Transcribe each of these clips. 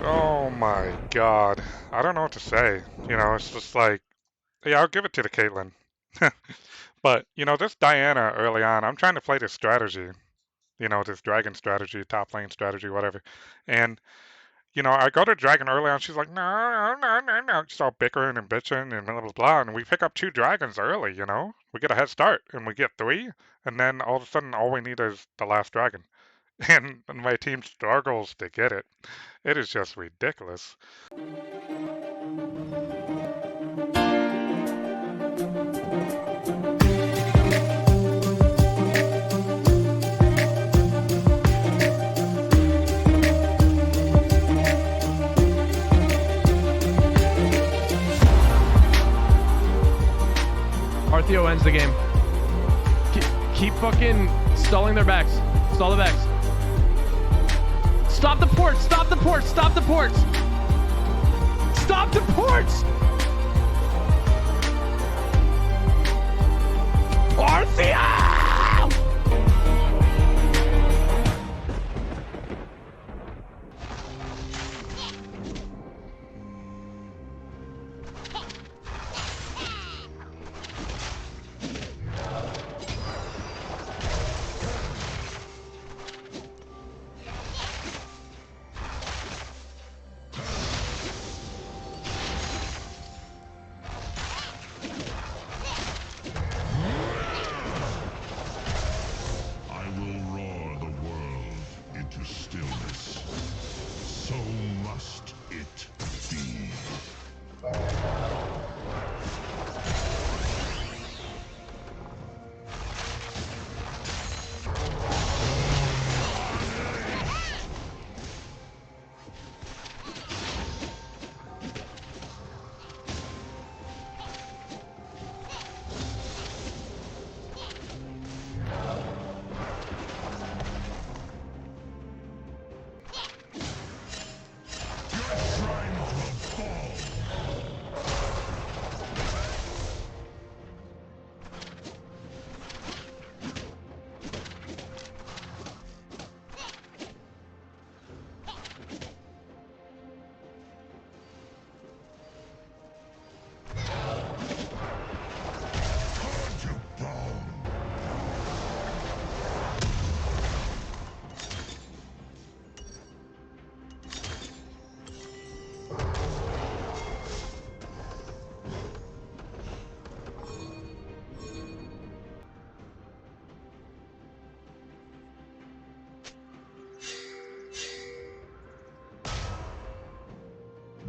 Oh my God. I don't know what to say. It's just like, yeah, I'll give it to the Caitlyn. But, this Diana early on, I'm trying to play this strategy, this dragon strategy, top lane strategy, whatever. And, I go to dragon early on, she's like, no, no, no, no. She's all bickering and bitching and blah, blah, blah. And we pick up 2 dragons early. We get a head start and we get 3. And then all of a sudden, all we need is the last dragon. And my team struggles to get it. It is just ridiculous. ARTHEO ends the game. Keep fucking stalling their backs. Stall the backs. Stop the ports! Stop the ports! Stop the ports! Stop the ports! ARTHEO! Stillness. So must it be.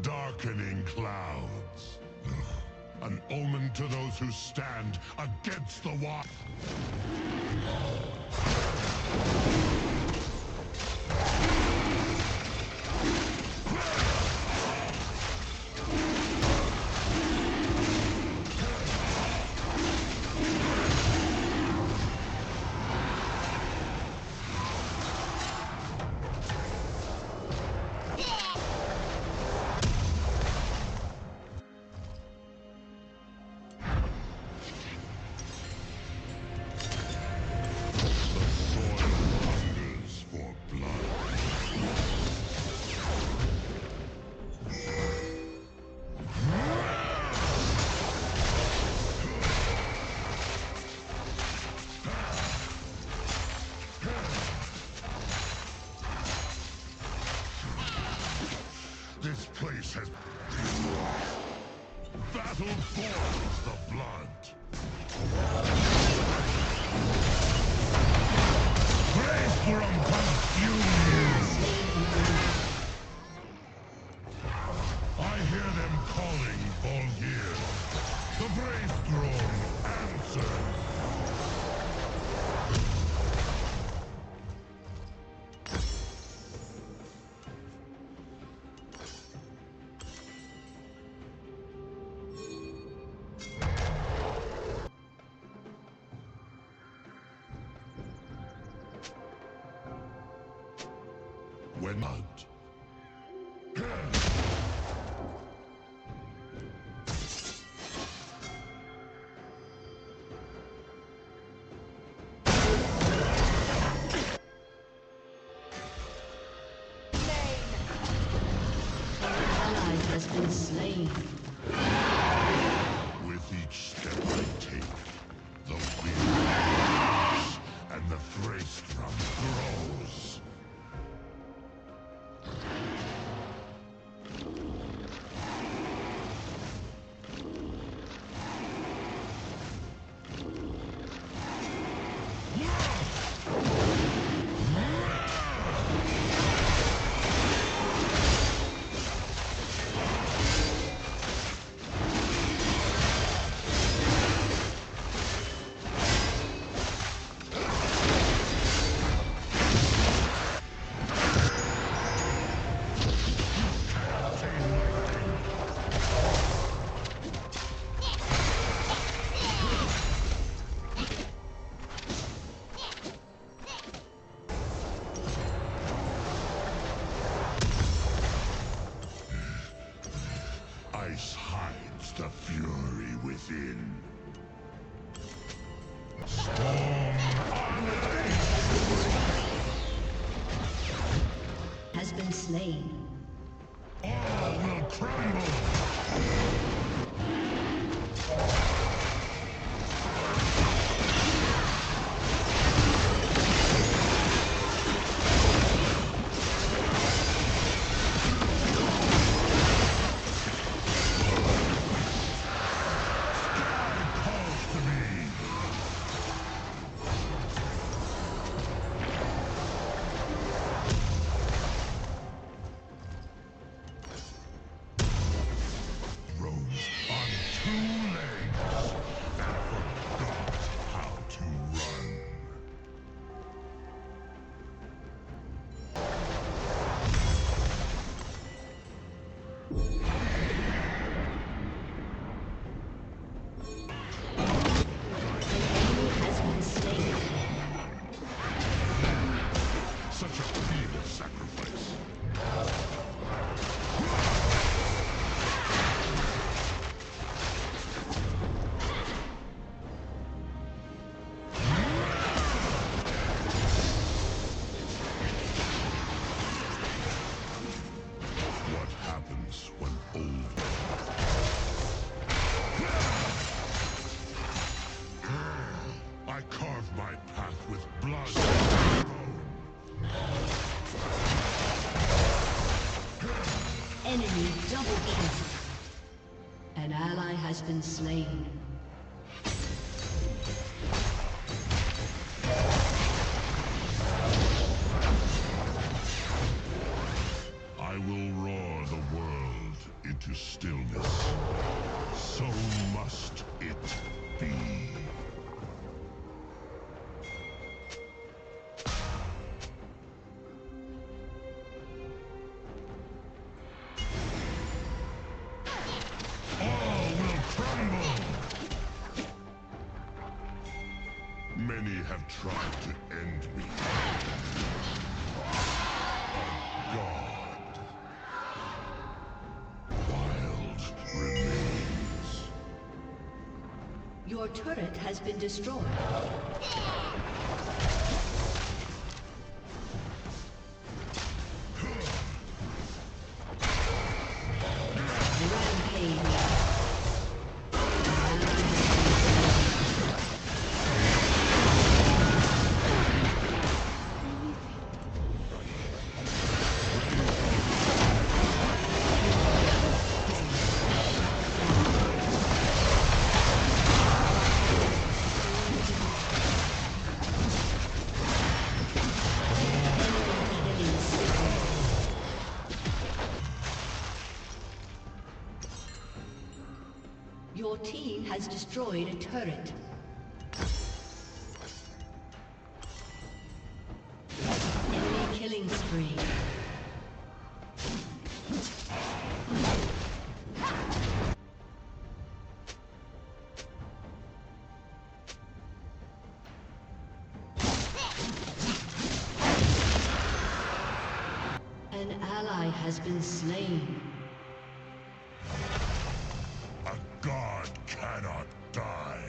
Darkening clouds. An omen to those who stand against the wild. This place has... Battle boils the blood. Brainstorm consumes. I hear them calling Volgear. The Brainstorm answers. When not. slain. With each step I take, the wind moves and the Thrace grows. Ice hides the fury within. Storm Has been slain. all will crumble. Calls to me. Rose on two legs and forgot how to run. Has been slain. Such a feeble sacrifice. What happens when old... I carve my path with blood and bone. Enemy double kill. An ally has been slain. I will roar the world into stillness. So must it be. All will crumble. Many have tried to end me. A god. Wild remains. Your turret has been destroyed. Rampage. Your team has destroyed a turret. Enemy killing spree. An ally has been slain. A god cannot die.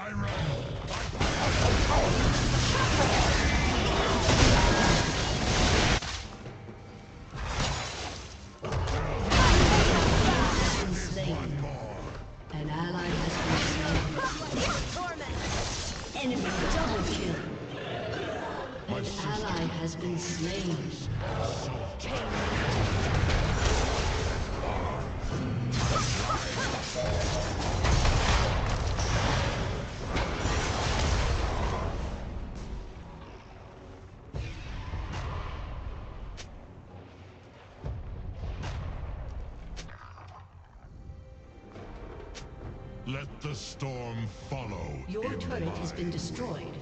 An ally has been slain. Enemy double kill. An ally has been slain. Let the storm follow. Your turret has been destroyed.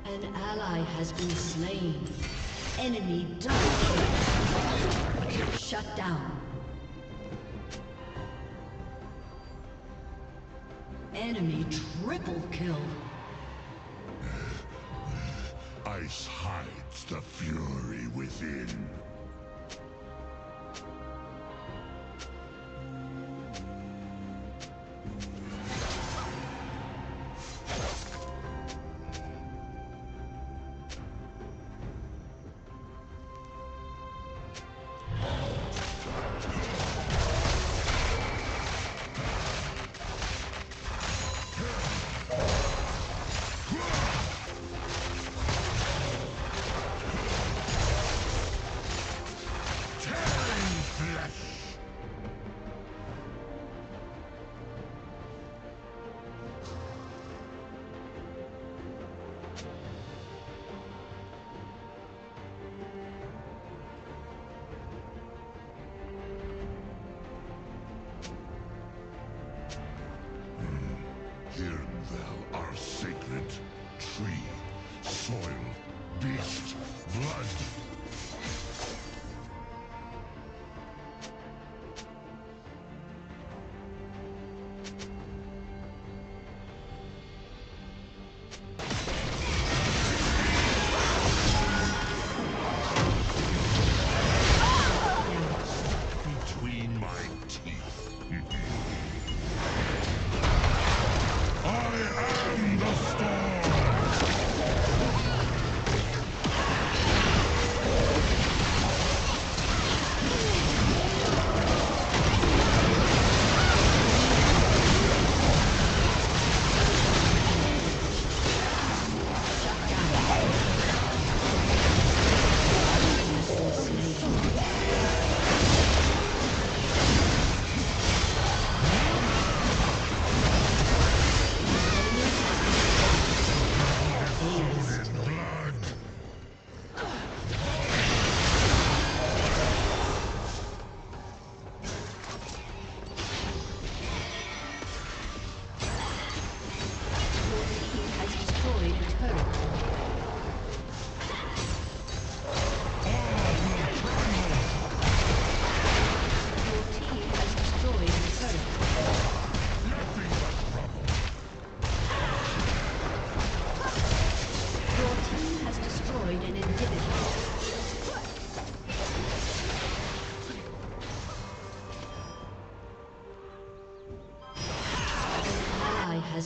An ally has been slain. Enemy double kill. Shut down. Enemy triple kill. Ice hides the fury within.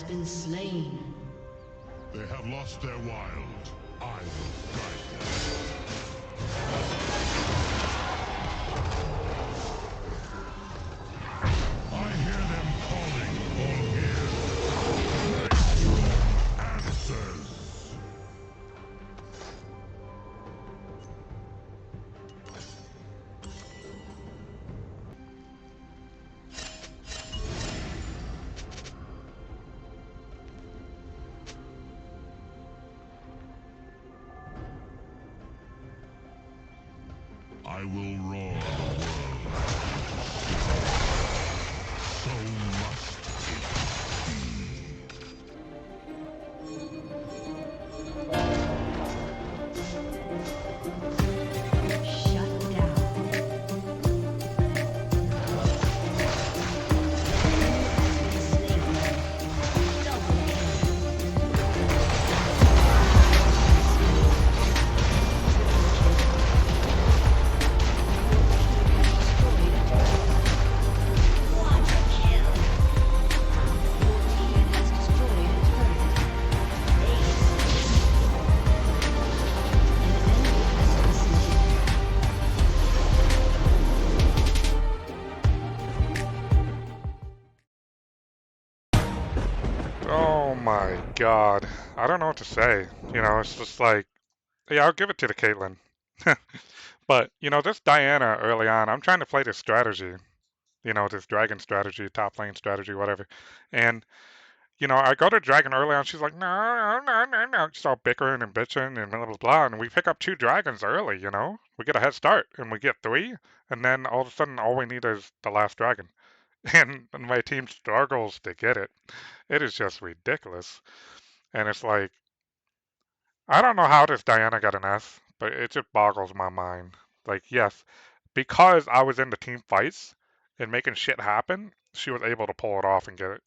been slain. They have lost their wild. I will guide them. I hear them calling. All here. Wait for answers. I will roar the world. So must it be. Shut down. Slain. Double kill. Quadra kill. Your team has destroyed a turret. Ace. An enemy has been slain. Oh my God. I don't know what to say. It's just like, yeah, I'll give it to the Caitlyn. But, this Diana early on, I'm trying to play this strategy, this dragon strategy, top lane strategy, whatever. And, I go to dragon early on, she's like, no, no, no, no. She's all bickering and bitching and blah, blah, blah. And we pick up 2 dragons early. We get a head start and we get 3. And then all of a sudden, all we need is the last dragon. And my team struggles to get it. It is just ridiculous. And it's like, I don't know how this Diana got an S, but it just boggles my mind. Like, yes, because I was in the team fights and making shit happen, she was able to pull it off and get it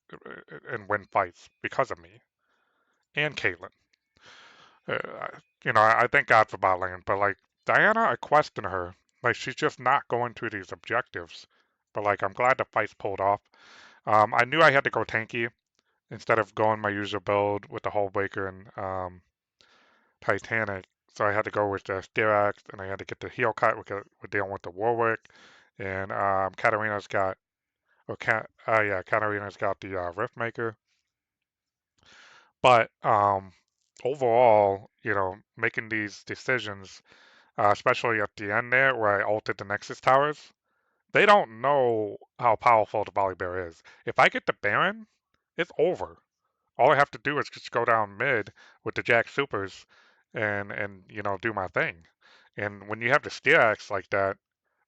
and win fights because of me and Caitlyn. I thank God for bot lane, but like Diana, I question her. Like, she's just not going through these objectives. But like, I'm glad the fight's pulled off. I knew I had to go tanky instead of going my usual build with the Hullbreaker and Titanic. So I had to go with the Steerax, and I had to get the heel cut. We're dealing with the Warwick, and Katarina's got, yeah, Katarina's got the Riftmaker. But overall, making these decisions, especially at the end there where I ulted the Nexus towers, they don't know how powerful the Volibear is. If I get the Baron, it's over. All I have to do is just go down mid with the Jack Supers and do my thing. And when you have the Steerax like that,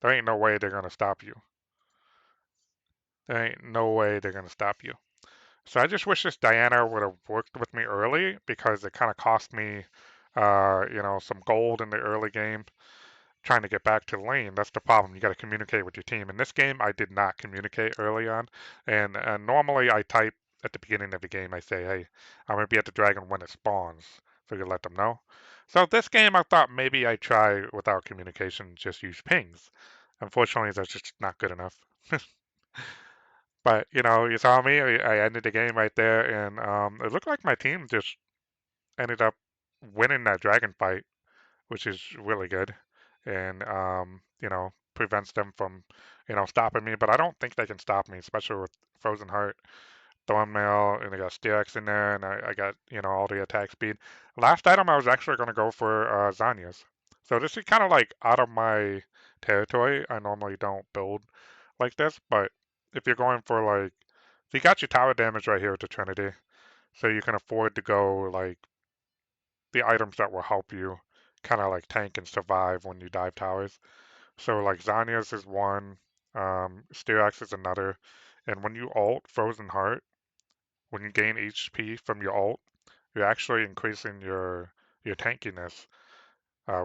there ain't no way they're gonna stop you. There ain't no way they're gonna stop you. So I just wish this Diana would have worked with me early because it kind of cost me, some gold in the early game trying to get back to the lane. That's the problem. You got to communicate with your team. In this game, I did not communicate early on, and normally I type at the beginning of the game. I say, "Hey, I'm gonna be at the dragon when it spawns," so you let them know. So this game, I thought maybe I try without communication, just use pings. Unfortunately, that's just not good enough. But you saw me. I ended the game right there, and it looked like my team just ended up winning that dragon fight, which is really good, and prevents them from stopping me. But I don't think they can stop me, especially with Frozen Heart, Thornmail, and I got Steerax in there, and I got all the attack speed. Last item I was actually going to go for Zanya's. So this is kind of like out of my territory. I normally don't build like this, but if you're going for like, if you got your tower damage right here with the Trinity, so you can afford to go like the items that will help you kind of like tank and survive when you dive towers. So like Zanya's is one, Steerax is another, and when you ult Frozen Heart, when you gain HP from your ult, you're actually increasing your tankiness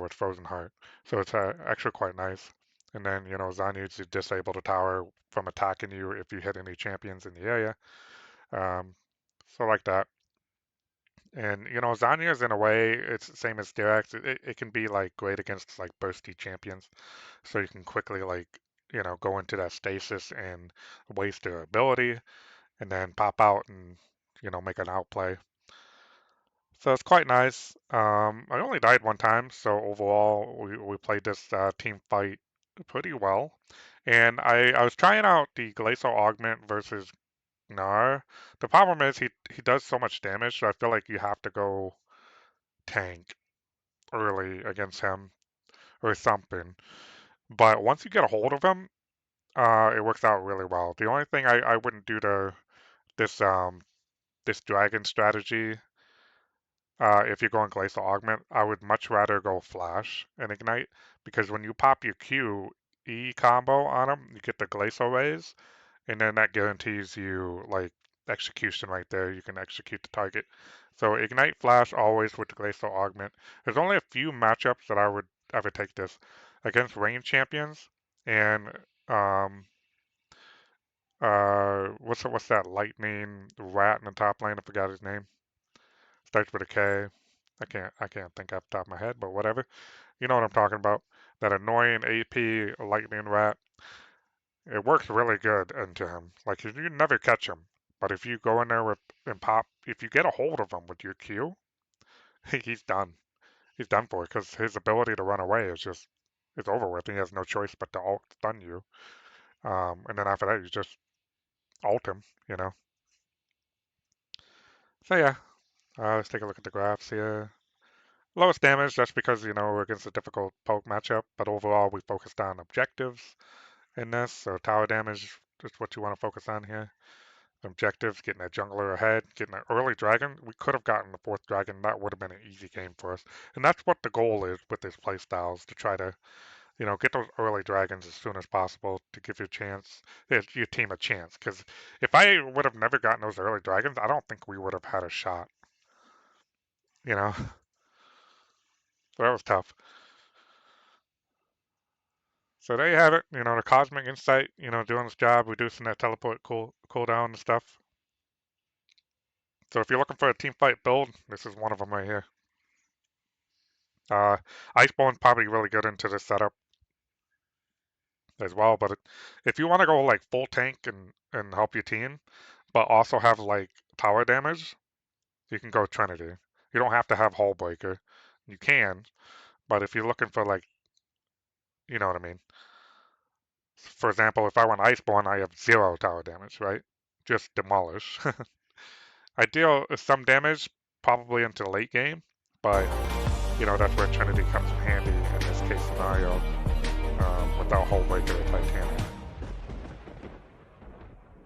with Frozen Heart. So it's actually quite nice. And then Zanya's to disable the tower from attacking you if you hit any champions in the area. Um, so like that. And Zanya's in a way it's the same as Steerax. It can be like great against like bursty champions, so you can quickly like go into that stasis and waste their ability, and then pop out and make an outplay. So it's quite nice. I only died one time, so overall we played this team fight pretty well. And I was trying out the Glacial Augment versus Gnar. The problem is he does so much damage, so I feel like you have to go tank early against him or something. But once you get a hold of him, it works out really well. The only thing I wouldn't do to this this dragon strategy, if you're going Glacial Augment, I would much rather go Flash and Ignite, because when you pop your Q E combo on him, you get the Glacial Rays, and then that guarantees you like execution right there. You can execute the target. So Ignite Flash always with the Glacial Augment. There's only a few matchups that I would ever take this against range champions, and um, what's that lightning rat in the top lane? I forgot his name. Starts with a K. I can't think off the top of my head, but whatever. You know what I'm talking about. That annoying AP lightning rat. It works really good into him. Like you never catch him, but if you go in there with and pop, if you get a hold of him with your Q, he's done. He's done for it because his ability to run away is just it's over with. He has no choice but to ult stun you. And then after that, you just ult him. So yeah, let's take a look at the graphs here. Lowest damage, that's because, we're against a difficult poke matchup, but overall we focused on objectives in this, so tower damage is what you want to focus on here. Objectives, getting a jungler ahead, getting an early dragon. We could have gotten the fourth dragon. That would have been an easy game for us. And that's what the goal is with these playstyles, to try to, get those early dragons as soon as possible to give your team a chance. Because if I would have never gotten those early dragons, I don't think we would have had a shot. So that was tough. So there you have it. The Cosmic Insight, doing its job, reducing that teleport cooldown and stuff. So if you're looking for a team fight build, this is one of them right here. Iceborne's probably really good into this setup as well, but if you want to go like full tank and help your team, but also have like power damage, you can go Trinity. You don't have to have Hullbreaker. You can, but if you're looking for like, you know what I mean. For example, if I went Iceborne, I have 0 tower damage, right? Just demolish. I deal some damage probably into the late game, but that's where Trinity comes in handy in this case scenario, without Hullbreaker or Titanic.